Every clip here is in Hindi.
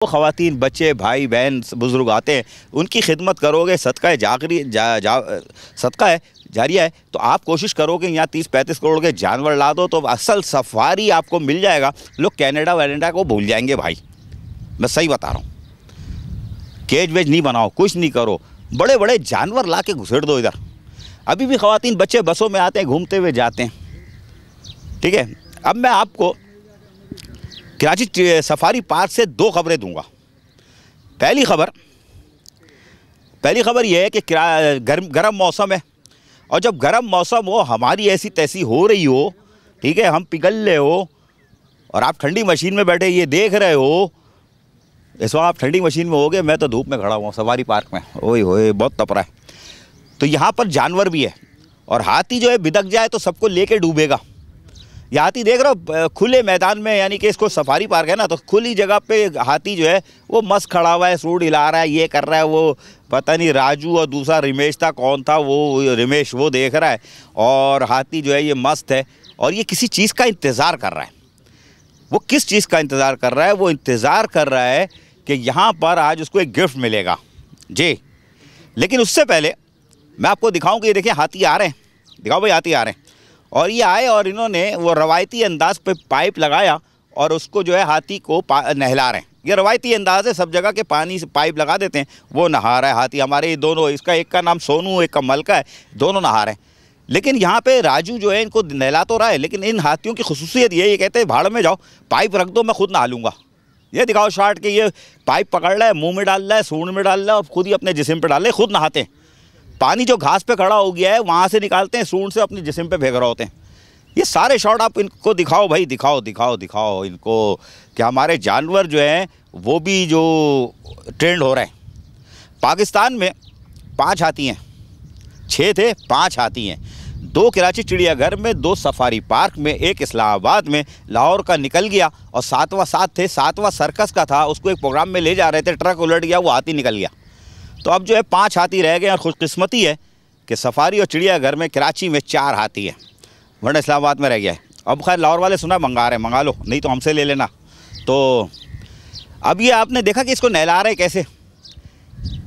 वो ख़वातीन, बच्चे, भाई बहन, बुज़ुर्ग आते हैं, उनकी खिदमत करोगे, सदका सदका है जारिया है, तो आप कोशिश करोगे यहाँ 30-35 करोड़ के जानवर ला दो तो असल सफारी आपको मिल जाएगा। लोग कनाडा वैनेडा को भूल जाएंगे भाई, मैं सही बता रहा हूँ। केज वेज नहीं बनाओ, कुछ नहीं करो, बड़े बड़े जानवर ला के घुसेड़ दो इधर। अभी भी ख़वातीन बच्चे बसों में आते हैं, घूमते हुए जाते हैं, ठीक है। अब मैं आपको कराची सफारी पार्क से 2 खबरें दूंगा। पहली खबर यह है कि गर्म मौसम है, और जब गर्म मौसम हो, हमारी ऐसी तैसी हो रही हो, ठीक है, हम पिघल रहे हो और आप ठंडी मशीन में बैठे ये देख रहे हो, इस वक्त आप ठंडी मशीन में होगे, मैं तो धूप में खड़ा हुआ सफारी पार्क में, ओए होए बहुत तप रहा है। तो यहाँ पर जानवर भी है, और हाथी जो है बिदक जाए तो सबको लेके डूबेगा। ये हाथी देख रहे हो खुले मैदान में, यानी कि इसको सफारी पार्क है ना, तो खुली जगह पे हाथी जो है वो मस्त खड़ा हुआ है, सूंड हिला रहा है, ये कर रहा है, वो पता नहीं राजू और दूसरा रमेश था, कौन था वो, रमेश, वो देख रहा है, और हाथी जो है ये मस्त है, और ये किसी चीज़ का इंतज़ार कर रहा है। वो किस चीज़ का इंतज़ार कर रहा है? वो इंतज़ार कर रहा है कि यहाँ पर आज उसको एक गिफ्ट मिलेगा जी। लेकिन उससे पहले मैं आपको दिखाऊँ कि ये देखिए हाथी आ रहे हैं, दिखाओ भाई, हाथी आ रहे हैं। और ये आए और इन्होंने वो रवायती अंदाज पे पाइप लगाया और उसको जो है हाथी को नहला रहे हैं। ये रवायती अंदाज है, सब जगह के पानी से पाइप लगा देते हैं, वो नहा रहा है हाथी। हमारे दोनों, इसका एक का नाम सोनू, एक का मलका है, दोनों नहा रहे हैं। लेकिन यहाँ पे राजू जो है इनको नहला तो रहा है, लेकिन इन हाथियों की खुसूसियत ये कहते हैं भाड़ में जाओ, पाइप रख दो, मैं खुद नहा लूँगा। ये दिखाओ शॉट के ये पाइप पकड़ रहा है, मुँह में डाल रहा है, सूंड में डाल रहा है, और खुद ही अपने जिस्म पर डाल रहे हैं, खुद नहाते हैं। पानी जो घास पे खड़ा हो गया है वहाँ से निकालते हैं, सूंड से अपने जिस्म पे फेंक रहे होते हैं। ये सारे शॉट आप इनको दिखाओ भाई, दिखाओ इनको कि हमारे जानवर जो हैं वो भी जो ट्रेंड हो रहे हैं। पाकिस्तान में 5 हाथी हैं, 6 थे, 5 हाथी हैं। 2 कराची चिड़ियाघर में, 2 सफारी पार्क में, 1 इस्लामाबाद में, लाहौर का निकल गया, और 7वां साथ थे, 7वां सर्कस का था, उसको एक प्रोग्राम में ले जा रहे थे, ट्रक उलट गया, वो हाथी निकल गया। तो अब जो है 5 हाथी रह गए, और खुशकिस्मती है कि सफारी और चिड़ियाघर में कराची में 4 हाथी हैं, वरना इस्लामाबाद में रह गया है। अब खैर लाहौर वाले सुना मंगा रहे हैं, मंगा लो, नहीं तो हमसे ले लेना। तो अब ये आपने देखा कि इसको नहला रहे कैसे।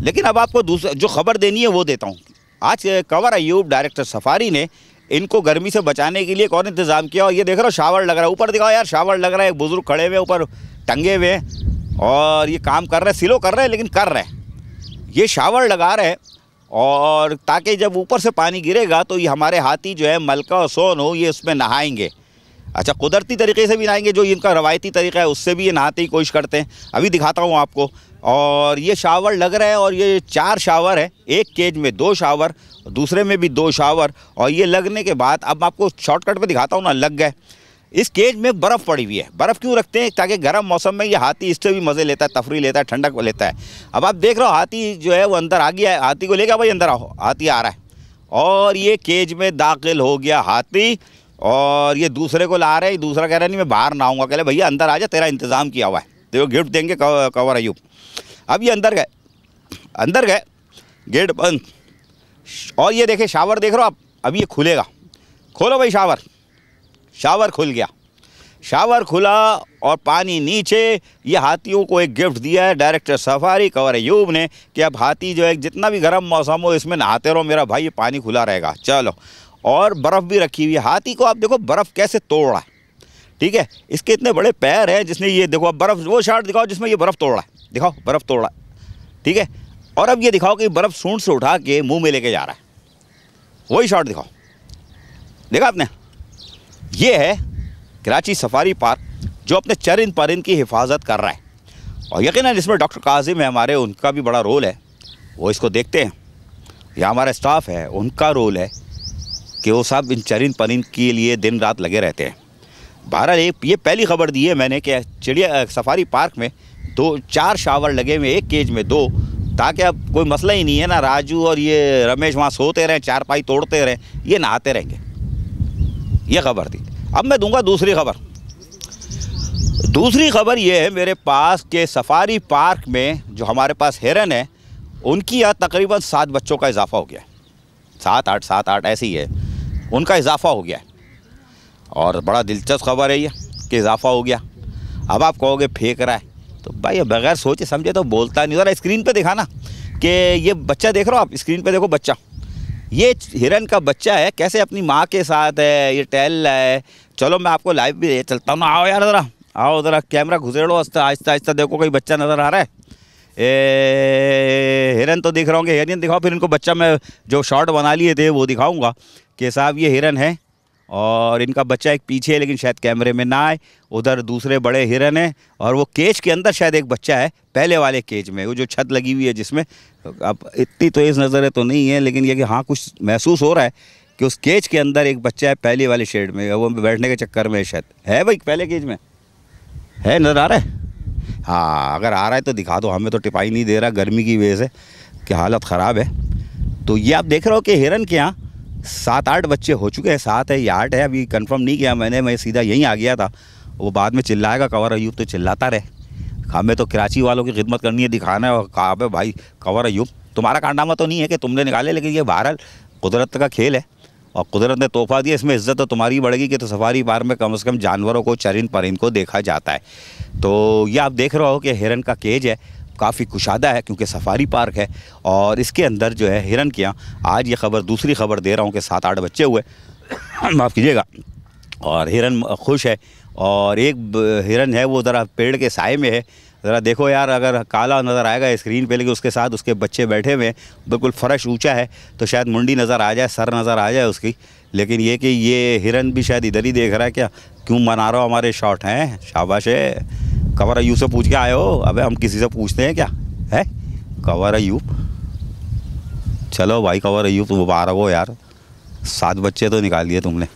लेकिन अब आपको दूसरा जो खबर देनी है वो देता हूँ। आज कंवर अयूब डायरेक्टर सफारी ने इनको गर्मी से बचाने के लिए एक और इंतज़ाम किया, और ये देख रहे हो शावर लग रहा है, ऊपर दिखाओ यार, शावर लग रहा है, एक बुजुर्ग खड़े हुए ऊपर टंगे हुए हैं, और ये काम कर रहे हैं, सिलो कर रहे हैं, लेकिन कर रहे हैं, ये शावर लगा रहे हैं, और ताकि जब ऊपर से पानी गिरेगा तो ये हमारे हाथी जो है मलका और सोनू, ये उसमें नहाएंगे। अच्छा, कुदरती तरीके से भी नहाएंगे, जो इनका रवायती तरीका है उससे भी ये नहाते ही कोशिश करते हैं। अभी दिखाता हूँ आपको। और ये शावर लग रहा है, और ये 4 शावर है, एक केज में 2 शावर, दूसरे में भी 2 शावर, और ये लगने के बाद अब आपको शॉर्टकट पे दिखाता हूँ ना, लग गए। इस केज में बर्फ़ पड़ी हुई है। बर्फ़ क्यों रखते हैं? ताकि गर्म मौसम में ये हाथी इससे भी मज़े लेता है, तफरी लेता है, ठंडक लेता है। अब आप देख रहे हो हाथी जो है वो अंदर आ गया है, हाथी को लेकर भाई अंदर आओ, हाथी आ रहा है, और ये केज में दाखिल हो गया हाथी, और ये दूसरे को ला रहे हैं। दूसरा कह रहा नहीं मैं बाहर ना आऊँगा, कह रहे भैया अंदर आ जा, तेरा इंतज़ाम किया हुआ है, तेरे को गिफ्ट देंगे कंवर अयूब। अब ये अंदर गए, गेट बंद, और ये देखे शावर देख रहे हो आप, अब ये खुलेगा, खोलो भाई शावर खुल गया, शावर खुला और पानी नीचे। ये हाथियों को एक गिफ्ट दिया है डायरेक्टर सफारी कंवर अयूब ने कि अब हाथी जो है जितना भी गर्म मौसम हो इसमें नहाते रहो मेरा भाई, ये पानी खुला रहेगा। चलो, और बर्फ़ भी रखी हुई है। हाथी को आप देखो बर्फ़ कैसे तोड़ रहा है, ठीक है, इसके इतने बड़े पैर हैं जिसने, ये देखो अब बर्फ़, वो शॉट दिखाओ जिसमें ये बर्फ़ तोड़ रहा है, दिखाओ बर्फ़ तोड़ रहा है, ठीक है। और अब ये दिखाओ कि बर्फ़ सूंड से उठा के मुँह में लेके जा रहा है, वही शॉट दिखाओ, देखा आपने। ये है कराची सफारी पार्क जो अपने चरिंद परिंद की हिफाजत कर रहा है, और यकीनन इसमें डॉक्टर काजिम है हमारे, उनका भी बड़ा रोल है, वो इसको देखते हैं। या हमारा स्टाफ है, उनका रोल है कि वो सब इन चरिंद परिंद के लिए दिन रात लगे रहते हैं। बहरहाल ये पहली खबर दी है मैंने कि चिड़िया सफारी पार्क में 4 शावर लगे हुए, एक केज में 2, ताकि अब कोई मसला ही नहीं है ना, राजू और ये रमेश वहाँ सोते रहें, चारपाई तोड़ते रहें, ये नहाते रहेंगे। ये खबर थी। अब मैं दूंगा दूसरी खबर ये है मेरे पास कि सफारी पार्क में जो हमारे पास हिरन है, उनकी यहाँ तकरीबन 7 बच्चों का इजाफा हो गया है, 7-8 ऐसे ही है, उनका इजाफा हो गया है। और बड़ा दिलचस्प खबर है ये कि इजाफा हो गया। अब आप कहोगे फेंक रहा है, तो भाई बगैर सोचे समझे तो बोलता नहीं। ज़रा स्क्रीन पे दिखाना कि ये बच्चा देख रहे हो आप, स्क्रीन पे देखो बच्चा, ये हिरन का बच्चा है, कैसे अपनी माँ के साथ है, ये टहल रहा है। चलो मैं आपको लाइव भी ले चलता हूँ ना, आओ यार ज़रा, आओ ज़रा कैमरा घुसेड़ो आहिस्ता आहिस्ता, देखो कोई बच्चा नज़र आ रहा है। हिरन तो दिख रहा होंगे, हिरन दिखाओ, फिर इनको बच्चा मैं जो शॉट बना लिए थे वो दिखाऊंगा कि साहब ये हिरन है और इनका बच्चा एक पीछे है, लेकिन शायद कैमरे में ना आए। उधर दूसरे बड़े हिरन हैं और वो केज के अंदर शायद एक बच्चा है, पहले वाले केज में, वो जो छत लगी हुई है जिसमें। अब इतनी तो इस नज़र तो नहीं है, लेकिन ये कि हाँ कुछ महसूस हो रहा है कि उस केज के अंदर एक बच्चा है पहले वाले शेड में, वो बैठने के चक्कर में शायद है। भाई पहले केज में है, नज़र आ रहा है? हाँ, अगर आ रहा है तो दिखा दो, हमें तो टिपाई नहीं दे रहा गर्मी की वजह से कि हालत ख़राब है। तो ये आप देख रहे हो कि हिरन के यहाँ 7-8 बच्चे हो चुके हैं, 7 है या 8 है, अभी कंफर्म नहीं किया मैंने, मैं सीधा यहीं आ गया था। वो बाद में चिल्लाएगा कंवर अयूब, तो चिल्लाता रहे, हमें तो कराची वालों की खिदमत करनी है, दिखाना है। और कहा पे भाई कंवर अयूब तुम्हारा कारनामा तो नहीं है कि तुमने निकाले, लेकिन ये बहरहाल कुदरत का खेल है और कुदरत ने तोहफा दिया, इसमें इज़्ज़त तो तुम्हारी बढ़ेगी कि तो सफारी पार्क में कम से कम जानवरों को, चरिंद परिंद को देखा जाता है। तो ये आप देख रहे हो कि हिरन का केज है, काफ़ी कुशादा है क्योंकि सफारी पार्क है और इसके अंदर जो है हिरन के यहाँ आज ये खबर, दूसरी खबर दे रहा हूँ कि 7-8 बच्चे हुए माफ़ कीजिएगा, और हिरन खुश है। और एक हिरन है वो ज़रा पेड़ के साए में है, ज़रा देखो यार, अगर काला नज़र आएगा स्क्रीन पे, लेकिन उसके साथ उसके बच्चे बैठे हुए हैं, बिल्कुल फर्श ऊंचा है तो शायद मुंडी नज़र आ जाए, सर नज़र आ जाए उसकी। लेकिन ये कि ये हिरन भी शायद इधर ही देख रहा है, क्या क्यों मना रहा हो हमारे शॉट हैं, शाबाश है। कंवर अयूब से पूछ के आए हो? अबे हम किसी से पूछते हैं क्या है? कंवर अयूब, चलो भाई कंवर अयूब तुम मुबारक हो यार, 7 बच्चे तो निकाल लिए तुमने,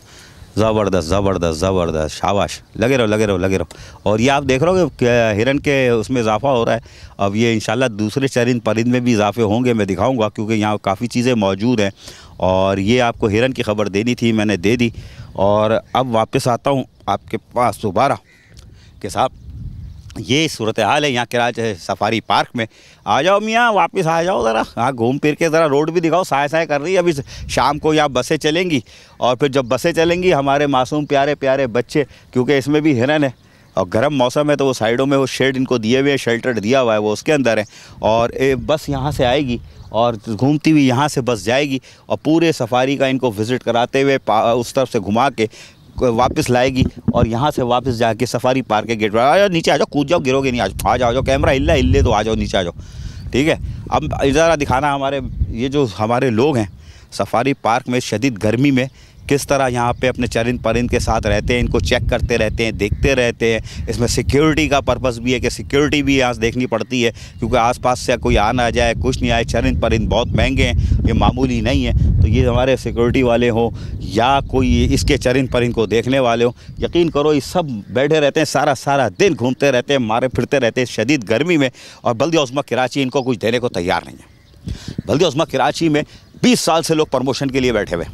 ज़बरदस्त ज़बरदस्त ज़बरदस्त, शाबाश, लगे रहो लगे रहो लगे रहो। और ये आप देख रहे हो कि हिरन के उसमें इजाफा हो रहा है। अब ये इंशाल्लाह दूसरे चरिंद परिंद में भी इजाफे होंगे, मैं दिखाऊंगा, क्योंकि यहाँ काफ़ी चीज़ें मौजूद हैं। और ये आपको हिरन की खबर देनी थी, मैंने दे दी। और अब वापस आता हूँ आपके पास दोबारा कि साहब ये सूरत हाल है यहाँ कराची सफारी पार्क में। आ जाओ मियाँ, वापस आ जाओ ज़रा, हाँ घूम फिर के ज़रा रोड भी दिखाओ, साए साए कर रही है। अभी शाम को यहाँ बसें चलेंगी और फिर जब बसें चलेंगी हमारे मासूम प्यारे प्यारे बच्चे, क्योंकि इसमें भी हिरन है और गर्म मौसम है तो वो साइडों में वो शेड इनको दिए हुए, शेल्टर दिया हुआ है, वो उसके अंदर है। और बस यहाँ से आएगी और घूमती हुई यहाँ से बस जाएगी और पूरे सफारी का इनको विज़िट कराते हुए उस तरफ से घुमा के वापस लाएगी और यहाँ से वापस जाके सफारी पार्क के गेट पर आ जाओ, नीचे आ जाओ, कूद जाओ, गिरोगे नहीं, आ जाओ कैमरा हिले तो आ जाओ, नीचे आ जाओ, ठीक है। अब ज़रा दिखाना हमारे ये जो हमारे लोग हैं सफारी पार्क में शदीद गर्मी में किस तरह यहाँ पे अपने चरिंद परिंद के साथ रहते हैं, इनको चेक करते रहते हैं, देखते रहते हैं। इसमें सिक्योरिटी का पर्पस भी है कि सिक्योरिटी भी यहाँ से देखनी पड़ती है, क्योंकि आसपास से कोई आ ना जाए, कुछ नहीं आए। चरिंद परिंद बहुत महंगे हैं, ये मामूली नहीं है। तो ये हमारे सिक्योरिटी वाले हों या कोई इसके चरिंद परिंद को देखने वाले हों, यकीन करो ये सब बैठे रहते हैं, सारा दिन घूमते रहते हैं, मारे फिरते रहते हैं शदीद गर्मी में। और बल्दिया उस्मा कराची इनको कुछ देने को तैयार नहीं है। बल्दिया उस्मा कराची में 20 साल से लोग प्रमोशन के लिए बैठे हुए।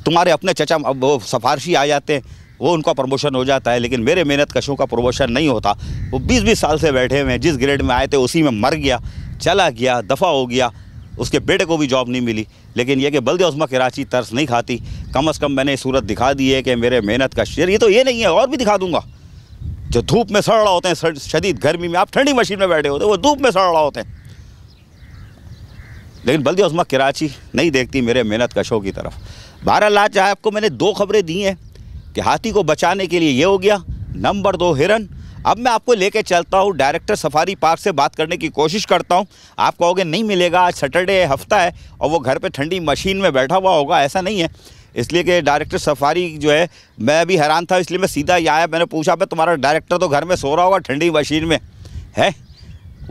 तुम्हारे अपने चचा वो सफारशी आ जाते हैं, वो उनका प्रमोशन हो जाता है, लेकिन मेरे मेहनत कशों का प्रमोशन नहीं होता। वो 20-20 साल से बैठे हुए हैं, जिस ग्रेड में आए थे उसी में मर गया, चला गया, दफ़ा हो गया, उसके बेटे को भी जॉब नहीं मिली। लेकिन ये कि बल्दिया उस्मा कराची तरस नहीं खाती। कम से कम मैंने सूरत दिखा दी है कि मेरे मेहनत का शेर, ये तो ये नहीं है, और भी दिखा दूंगा। जो धूप में सड़ रहा होते हैं शदीद गर्मी में, आप ठंडी मशीन में बैठे होते हैं, वो धूप में सड़ रहा होते हैं, लेकिन बल्दिया उस्मा कराची नहीं देखती मेरे मेहनत कशों की तरफ। बहरहाल आज आपको मैंने 2 खबरें दी हैं कि हाथी को बचाने के लिए ये हो गया, नंबर 2 हिरन। अब मैं आपको लेके चलता हूँ डायरेक्टर सफारी पार्क से बात करने की कोशिश करता हूँ। आप कहोगे नहीं मिलेगा, आज सैटरडे हफ्ता है और वो घर पे ठंडी मशीन में बैठा हुआ होगा, ऐसा नहीं है। इसलिए कि डायरेक्टर सफारी जो है, मैं भी हैरान था, इसलिए मैं सीधा यहाँ आया। मैंने पूछा भाई तुम्हारा डायरेक्टर तो घर में सो रहा होगा ठंडी मशीन में है,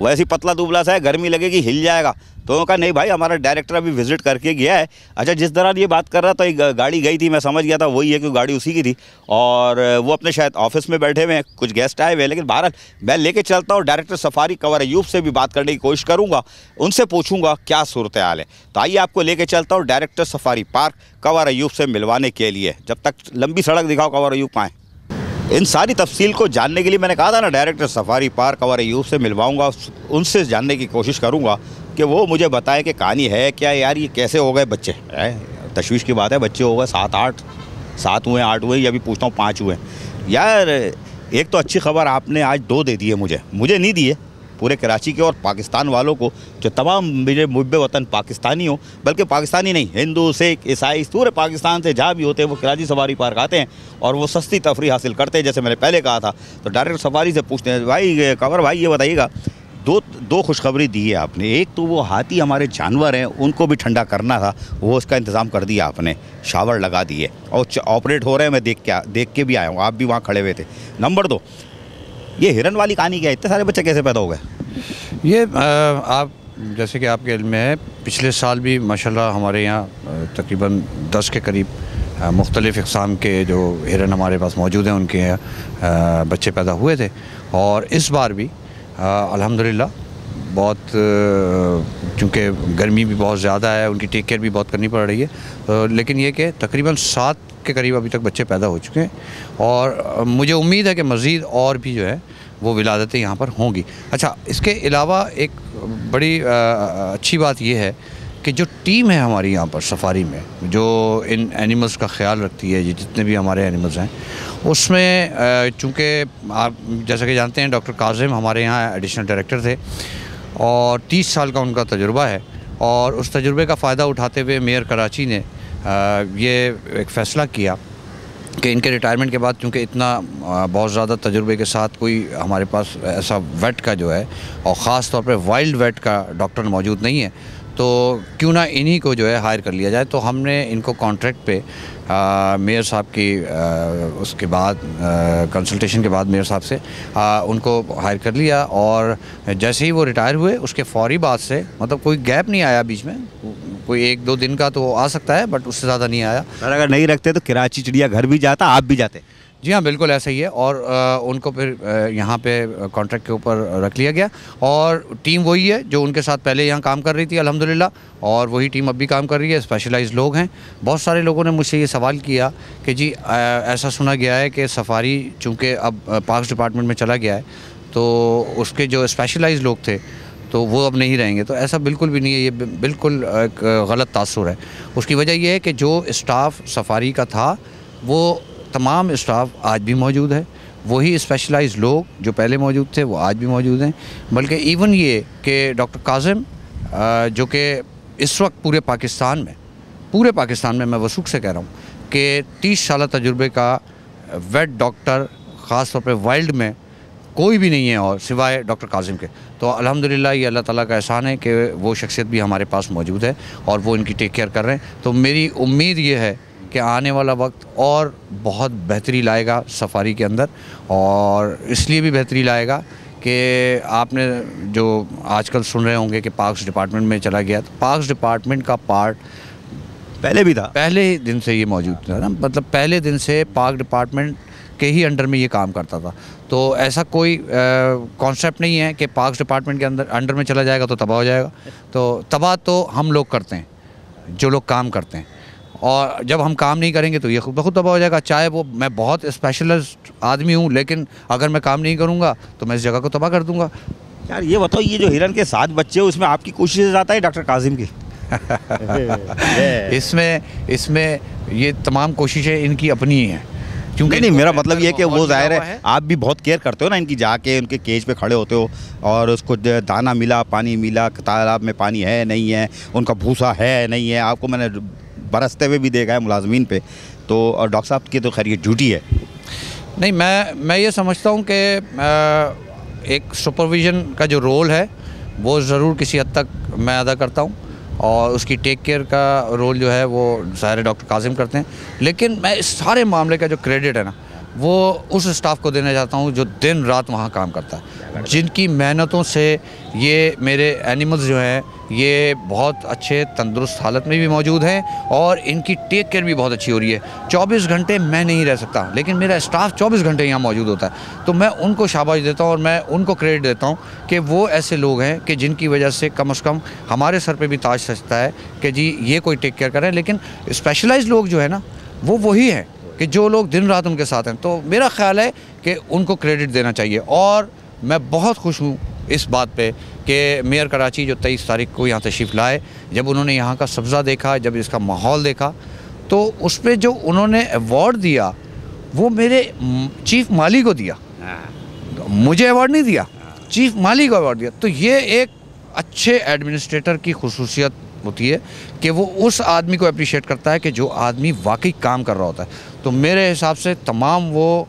वैसे पतला दुबला सा है, गर्मी लगेगी हिल जाएगा। तो उन्होंने कहा नहीं भाई हमारा डायरेक्टर अभी विज़िट करके गया है। अच्छा, जिस दौरान ये बात कर रहा था एक गाड़ी गई थी, मैं समझ गया था वही है, क्योंकि गाड़ी उसी की थी और वो अपने शायद ऑफिस में बैठे हुए हैं, कुछ गेस्ट आए हुए हैं। लेकिन बहरहाल मैं लेके चलता हूँ डायरेक्टर सफारी कंवर अयूब से भी बात करने की कोशिश करूँगा, उनसे पूछूंगा क्या सूरत हाल है। तो आइए आपको लेके चलता हूँ director safari park Kanwar Ayub से मिलवाने के लिए। जब तक लंबी सड़क दिखाओ कंवर अयूब पाएँ। इन सारी तफसील को जानने के लिए मैंने कहा था ना director safari park Kanwar Ayub से मिलवाऊंगा, उनसे जानने की कोशिश करूंगा कि वो मुझे बताए कि कहानी है क्या यार, ये कैसे हो गए बच्चे। तशवीश की बात है, बच्चे हो गए 7 हुए, 8 हुए, या भी पूछता हूँ 5 हुए यार। एक तो अच्छी खबर आपने आज 2 दे दी है मुझे नहीं दी है, पूरे कराची के और पाकिस्तान वालों को, जो तमाम मेरे मुहब्बे वतन पाकिस्तानी हो, बल्कि पाकिस्तानी नहीं, हिंदू, सिख, ईसाई, पूरे पाकिस्तान से जहाँ भी होते हैं वो कराची सफारी पार्क आते हैं और वो सस्ती तफरी हासिल करते हैं। जैसे मैंने पहले कहा था, तो डायरेक्टर सफारी से पूछते हैं, भाई कंवर भाई ये बताइएगा, दो खुशखबरी दी है आपने। एक तो वो हाथी हमारे जानवर हैं, उनको भी ठंडा करना था, वो उसका इंतज़ाम कर दिया आपने, शावर लगा दिए और ऑपरेट हो रहे हैं, मैं देख के भी आया हूँ, आप भी वहाँ खड़े हुए थे। नंबर 2, ये हिरन वाली कहानी क्या है, इतने सारे बच्चे कैसे पैदा हो गए? ये आप जैसे कि आपके इल्म में है, पिछले साल भी माशाल्लाह हमारे यहाँ तकरीबन 10 के करीब मुख्तलिफ़ इक़साम के जो हिरन हमारे पास मौजूद हैं, उनके यहाँ बच्चे पैदा हुए थे। और इस बार भी अल्हम्दुलिल्लाह बहुत, चूँकि गर्मी भी बहुत ज़्यादा है, उनकी टेक केयर भी बहुत करनी पड़ रही है, लेकिन ये कि तकरीबन 7 के करीब अभी तक बच्चे पैदा हो चुके हैं और मुझे उम्मीद है कि मज़ीद और भी जो है वो विलादतें यहाँ पर होंगी। अच्छा, इसके अलावा एक बड़ी अच्छी बात यह है कि जो टीम है हमारी यहाँ पर सफारी में, जो इन एनिमल्स का ख्याल रखती है, ये जितने भी हमारे एनिमल्स हैं, उसमें चूँकि आप जैसा कि जानते हैं डॉक्टर काजिम हमारे यहाँ एडिशनल डायरेक्टर थे और 30 साल का उनका तजुर्बा है। और उस तजुर्बे का फ़ायदा उठाते हुए मेयर कराची ने ये एक फ़ैसला किया कि इनके रिटायरमेंट के बाद, चूँकि इतना बहुत ज़्यादा तजुर्बे के साथ कोई हमारे पास ऐसा वेट का जो है, और ख़ास तौर पे वाइल्ड वेट का डॉक्टर मौजूद नहीं है, तो क्यों ना इन्हीं को जो है हायर कर लिया जाए। तो हमने इनको कॉन्ट्रैक्ट पे मेयर साहब की उसके बाद कंसल्टेशन के बाद मेयर साहब से उनको हायर कर लिया। और जैसे ही वो रिटायर हुए उसके फ़ौरी बाद से, मतलब कोई गैप नहीं आया बीच में, कोई 1-2 दिन का तो आ सकता है बट उससे ज़्यादा नहीं आया। सर अगर नहीं रखते तो कराची चिड़ियाघर भी जाता, आप भी जाते? जी हाँ, बिल्कुल ऐसा ही है। और उनको फिर यहाँ पे कॉन्ट्रैक्ट के ऊपर रख लिया गया और टीम वही है जो उनके साथ पहले यहाँ काम कर रही थी अल्हम्दुलिल्लाह, और वही टीम अब भी काम कर रही है। स्पेशलाइज्ड लोग हैं। बहुत सारे लोगों ने मुझसे ये सवाल किया कि जी ऐसा सुना गया है कि सफारी चूँकि अब पार्क्स डिपार्टमेंट में चला गया है, तो उसके जो स्पेशलाइज्ड लोग थे तो वो अब नहीं रहेंगे। तो ऐसा बिल्कुल भी नहीं है, ये बिल्कुल एक गलत तासुर है। उसकी वजह यह है कि जो स्टाफ सफारी का था वो तमाम स्टाफ आज भी मौजूद है, वही स्पेशलाइज्ड लोग जो पहले मौजूद थे वो आज भी मौजूद हैं। बल्कि इवन ये कि डॉक्टर काजिम जो कि इस वक्त पूरे पाकिस्तान में मैं वसूख से कह रहा हूँ कि 30 साल तजुर्बे का वेट डॉक्टर ख़ास तौर पे वाइल्ड में कोई भी नहीं है और सिवाय डॉक्टर काजिम के। तो अल्हम्दुलिल्लाह ये अल्लाह ताला का एहसान है कि वो शख्सियत भी हमारे पास मौजूद है और वो इनकी टेक केयर कर रहे हैं। तो मेरी उम्मीद ये है कि आने वाला वक्त और बहुत बेहतरी लाएगा सफारी के अंदर, और इसलिए भी बेहतरी लाएगा कि आपने जो आजकल सुन रहे होंगे कि पार्क्स डिपार्टमेंट में चला गया, तो पार्क्स डिपार्टमेंट का पार्ट पहले भी था, पहले दिन से ये मौजूद था ना, मतलब पहले दिन से पार्क डिपार्टमेंट के ही अंडर में ये काम करता था। तो ऐसा कोई कॉन्सेप्ट नहीं है कि पार्क्स डिपार्टमेंट के अंडर में चला जाएगा तो तबाह हो जाएगा। तो तबाह तो हम लोग करते हैं, जो लोग काम करते हैं, और जब हम काम नहीं करेंगे तो ये खुद ब खुद तबाह हो जाएगा। चाहे वो मैं बहुत स्पेशलिस्ट आदमी हूँ, लेकिन अगर मैं काम नहीं करूँगा तो मैं इस जगह को तबाह कर दूँगा। यार ये बताओ, ये जो हिरन के 7 बच्चे हैं उसमें आपकी कोशिश ज़्यादा है डॉक्टर काजिम की? इसमें ये तमाम कोशिशें इनकी अपनी ही हैं, क्योंकि नहीं मेरा मतलब ये है कि वो जाहिर है आप भी बहुत केयर करते हो ना इनकी, जाके उनके केज पे खड़े होते हो और उसको दाना मिला, पानी मिला, तालाब में पानी है नहीं है, उनका भूसा है नहीं है, आपको मैंने बरसते हुए भी देखा है मुलाजमीन पे। तो और डॉक्टर साहब की तो खैर ये ड्यूटी है। नहीं, मैं ये समझता हूँ कि एक सुपरविज़न का जो रोल है वो ज़रूर किसी हद तक मैं अदा करता हूँ, और उसकी टेक केयर का रोल जो है वो ज़ाहिर डॉक्टर काजिम करते हैं। लेकिन मैं इस सारे मामले का जो क्रेडिट है ना, वो उस स्टाफ को देना चाहता हूँ जो दिन रात वहाँ काम करता है, जिनकी मेहनतों से ये मेरे एनिमल्स जो हैं ये बहुत अच्छे तंदुरुस्त हालत में भी मौजूद हैं और इनकी टेक केयर भी बहुत अच्छी हो रही है। 24 घंटे मैं नहीं रह सकता, लेकिन मेरा स्टाफ 24 घंटे यहाँ मौजूद होता है। तो मैं उनको शाबाश देता हूँ और मैं उनको क्रेडिट देता हूँ कि वो ऐसे लोग हैं कि जिनकी वजह से कम हमारे सर पे भी ताज सजता है कि जी ये कोई टेक केयर कर रहे हैं। लेकिन स्पेशलाइज्ड लोग जो है ना, वो वही हैं कि जो लोग दिन रात उनके साथ हैं। तो मेरा ख़्याल है कि उनको क्रेडिट देना चाहिए, और मैं बहुत खुश हूँ इस बात पे कि मेयर कराची जो 23 तारीख को यहाँ तशरीफ़ लाए, जब उन्होंने यहाँ का सब्ज़ा देखा, जब इसका माहौल देखा, तो उस पर जो उन्होंने अवार्ड दिया वो मेरे चीफ माली को दिया। मुझे अवार्ड नहीं दिया, चीफ माली को अवार्ड दिया। तो ये एक अच्छे एडमिनिस्ट्रेटर की खुसूसियत होती है कि वो उस आदमी को अप्रिशिएट करता है कि जो आदमी वाकई काम कर रहा होता है। तो मेरे हिसाब से तमाम वो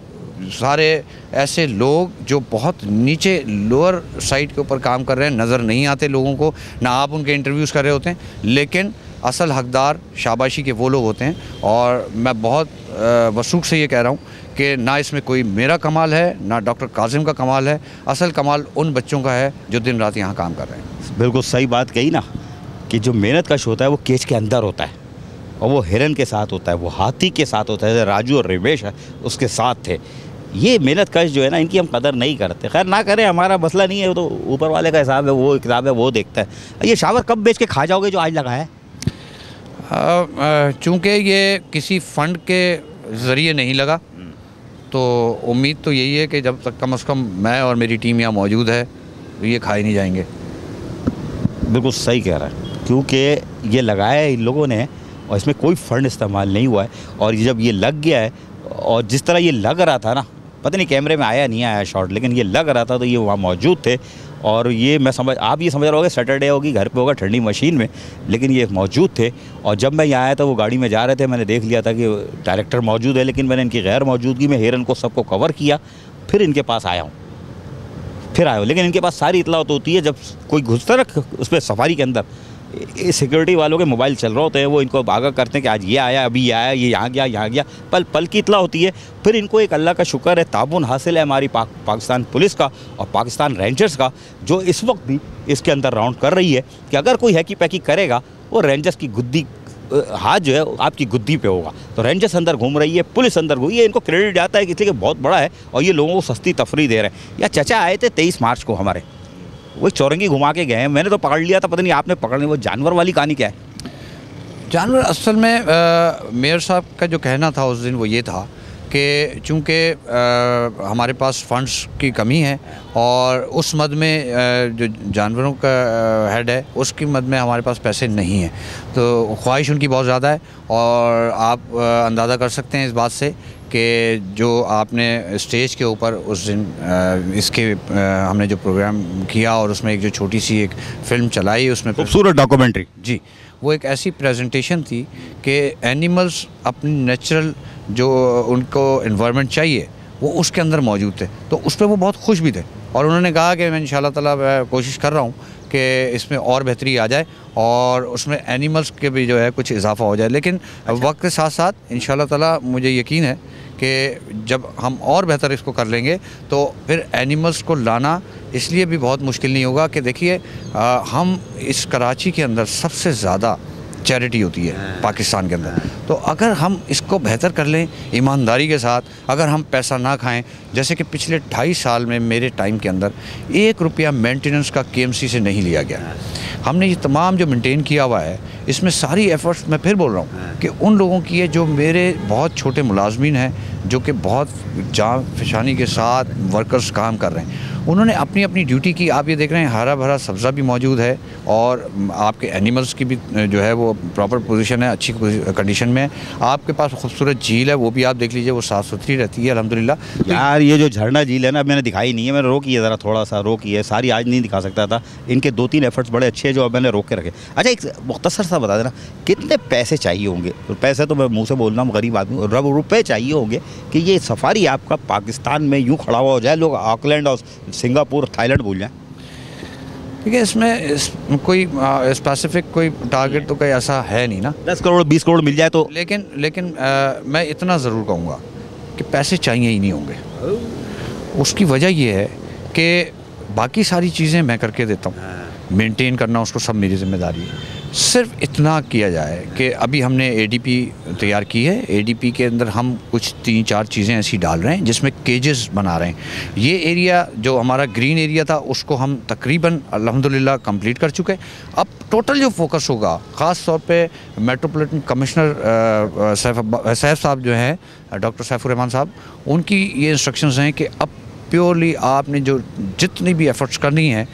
सारे ऐसे लोग जो बहुत नीचे लोअर साइड के ऊपर काम कर रहे हैं, नज़र नहीं आते लोगों को, ना आप उनके इंटरव्यूज़ कर रहे होते हैं, लेकिन असल हकदार शाबाशी के वो लोग होते हैं। और मैं बहुत वसूख से ये कह रहा हूँ कि ना इसमें कोई मेरा कमाल है, ना डॉक्टर कासिम का कमाल है, असल कमाल उन बच्चों का है जो दिन रात यहाँ काम कर रहे हैं। बिल्कुल सही बात कही ना कि जो मेहनत कश होता है वो केज के अंदर होता है और वो हिरन के साथ होता है, वो हाथी के साथ होता है। राजू और रमेश है उसके साथ थे। ये मेहनत कश जो है ना, इनकी हम कदर नहीं करते। खैर ना करें, हमारा मसला नहीं है, वो तो ऊपर वाले का हिसाब है, वो किताब है, वो देखता है। ये शावर कब बेच के खा जाओगे जो आज लगा है? चूँकि ये किसी फ़ंड के ज़रिए नहीं लगा, तो उम्मीद तो यही है कि जब तक कम से कम मैं और मेरी टीम यहाँ मौजूद है तो ये खाए नहीं जाएंगे। बिल्कुल सही कह रहा है, क्योंकि ये लगाया है इन लोगों ने और इसमें कोई फ़ंड इस्तेमाल नहीं हुआ है। और जब ये लग गया है और जिस तरह ये लग रहा था ना, पता नहीं कैमरे में आया नहीं आया शॉट, लेकिन ये लग रहा था तो ये वहाँ मौजूद थे। और ये आप ये समझ रहे होगे सैटरडे होगी, घर पे होगा ठंडी मशीन में, लेकिन ये मौजूद थे। और जब मैं यहाँ आया था वो गाड़ी में जा रहे थे, मैंने देख लिया था कि डायरेक्टर मौजूद है, लेकिन मैंने इनकी गैर मौजूदगी में हिरन को सबको कवर किया, फिर इनके पास आया हूँ, लेकिन इनके पास सारी इतला तो होती है जब कोई घुसता रख उस पर सफारी के अंदर, सिक्योरिटी वालों के मोबाइल चल रहे होते हैं, वो इनको आगाह करते हैं कि आज ये आया, अभी ये आया, ये यहाँ गया, पल पल की इतला होती है। फिर इनको एक अल्लाह का शुक्र है, ताबून हासिल है हमारी पाकिस्तान पुलिस का और पाकिस्तान रेंजर्स का, जो इस वक्त भी इसके अंदर राउंड कर रही है कि अगर कोई हैकी पैकी करेगा वो रेंजर्स की गुद्दी हाथ जो है आपकी गुद्दी पे होगा। तो रेंजर्स अंदर घूम रही है, पुलिस अंदर घूम, ये इनको क्रेडिट जाता है इसलिए कि बहुत बड़ा है और ये लोगों को सस्ती तफरी दे रहे हैं। या चचा आए थे 23 मार्च को हमारे, वो चौरंगी घुमा के गए हैं, मैंने तो पकड़ लिया था, पता नहीं आपने पकड़ लिया। वो जानवर वाली कहानी क्या है? जानवर असल में मेयर साहब का जो कहना था उस दिन वो ये था कि चूँकि हमारे पास फ़ंड्स की कमी है और उस मद में जो जानवरों का हेड है उसकी मद में हमारे पास पैसे नहीं हैं, तो ख्वाहिश उनकी बहुत ज़्यादा है। और आप अंदाज़ा कर सकते हैं इस बात से कि जो आपने स्टेज के ऊपर उस दिन इसके हमने जो प्रोग्राम किया और उसमें एक जो छोटी सी एक फ़िल्म चलाई, उसमें खूबसूरत डॉक्यूमेंट्री, जी, वो एक ऐसी प्रेजेंटेशन थी कि एनिमल्स अपनी नेचुरल जो उनको एनवायरनमेंट चाहिए वो उसके अंदर मौजूद थे, तो उस पर वो बहुत खुश भी थे। और उन्होंने कहा कि मैं इंशाल्लाह ताला कोशिश कर रहा हूँ कि इसमें और बेहतरी आ जाए और उसमें एनिमल्स के भी जो है कुछ इजाफा हो जाए। लेकिन वक्त के साथ साथ इंशाल्लाह ताला मुझे यकीन है कि जब हम और बेहतर इसको कर लेंगे तो फिर एनिमल्स को लाना इसलिए भी बहुत मुश्किल नहीं होगा कि देखिए हम इस कराची के अंदर सबसे ज़्यादा चैरिटी होती है पाकिस्तान के अंदर, तो अगर हम इसको बेहतर कर लें ईमानदारी के साथ, अगर हम पैसा ना खाएं, जैसे कि पिछले 2.5 साल में मेरे टाइम के अंदर 1 रुपया मेंटेनेंस का KMC से नहीं लिया गया। हमने ये तमाम जो मेंटेन किया हुआ है इसमें सारी एफ़र्ट्स, मैं फिर बोल रहा हूँ कि उन लोगों की है जो मेरे बहुत छोटे मुलाजमीन हैं, जो कि बहुत जान फिशानी के साथ वर्कर्स काम कर रहे हैं, उन्होंने अपनी अपनी ड्यूटी की। आप ये देख रहे हैं हरा भरा सब्ज़ा भी मौजूद है और आपके एनिमल्स की भी जो है वो प्रॉपर पोजीशन है, अच्छी कंडीशन में है। आपके पास खूबसूरत झील है, वो भी आप देख लीजिए, वो साफ़ सुथरी रहती है अल्हम्दुलिल्लाह। यार ये जो झरना झील है ना, मैंने दिखाई नहीं है, मैंने रोकी है, ज़रा थोड़ा सा रोकी है, सारी आज नहीं दिखा सकता था। इनके 2-3 एफर्ट्स बड़े अच्छे हैं जो अब मैंने रोक के रखे। अच्छा एक मुख्तसर सा बता देना, कितने पैसे चाहिए होंगे? पैसे तो मैं मुँह से बोल रहा हूँ, गरीब आदमी, रुपये चाहिए होंगे कि ये सफारी आपका पाकिस्तान में यूँ खड़ा हुआ हो जाए, लोग ऑकलैंड और सिंगापुर थाईलैंड भूल जाएँ? देखिए इसमें कोई स्पेसिफिक कोई टारगेट तो कोई ऐसा है नहीं ना, 10 करोड़ 20 करोड़ मिल जाए तो। लेकिन मैं इतना ज़रूर कहूँगा कि पैसे चाहिए ही नहीं होंगे। उसकी वजह ये है कि बाकी सारी चीज़ें मैं करके देता हूँ, मेंटेन करना उसको सब मेरी ज़िम्मेदारी है। सिर्फ इतना किया जाए कि अभी हमने ADP तैयार की है, ADP के अंदर हम कुछ 3-4 चीज़ें ऐसी डाल रहे हैं जिसमें केजेस बना रहे हैं। ये एरिया जो हमारा ग्रीन एरिया था उसको हम तकरीबन अल्हम्दुलिल्लाह कंप्लीट कर चुके हैं। अब टोटल जो फोकस होगा, ख़ास तौर पे मेट्रोपॉलिटन कमिश्नर सैफ साहब जो हैं, डॉक्टर सैफुर रहमान साहब, उनकी ये इंस्ट्रक्शंस हैं कि अब प्योरली आपने जो जितनी भी एफ़र्ट्स करनी है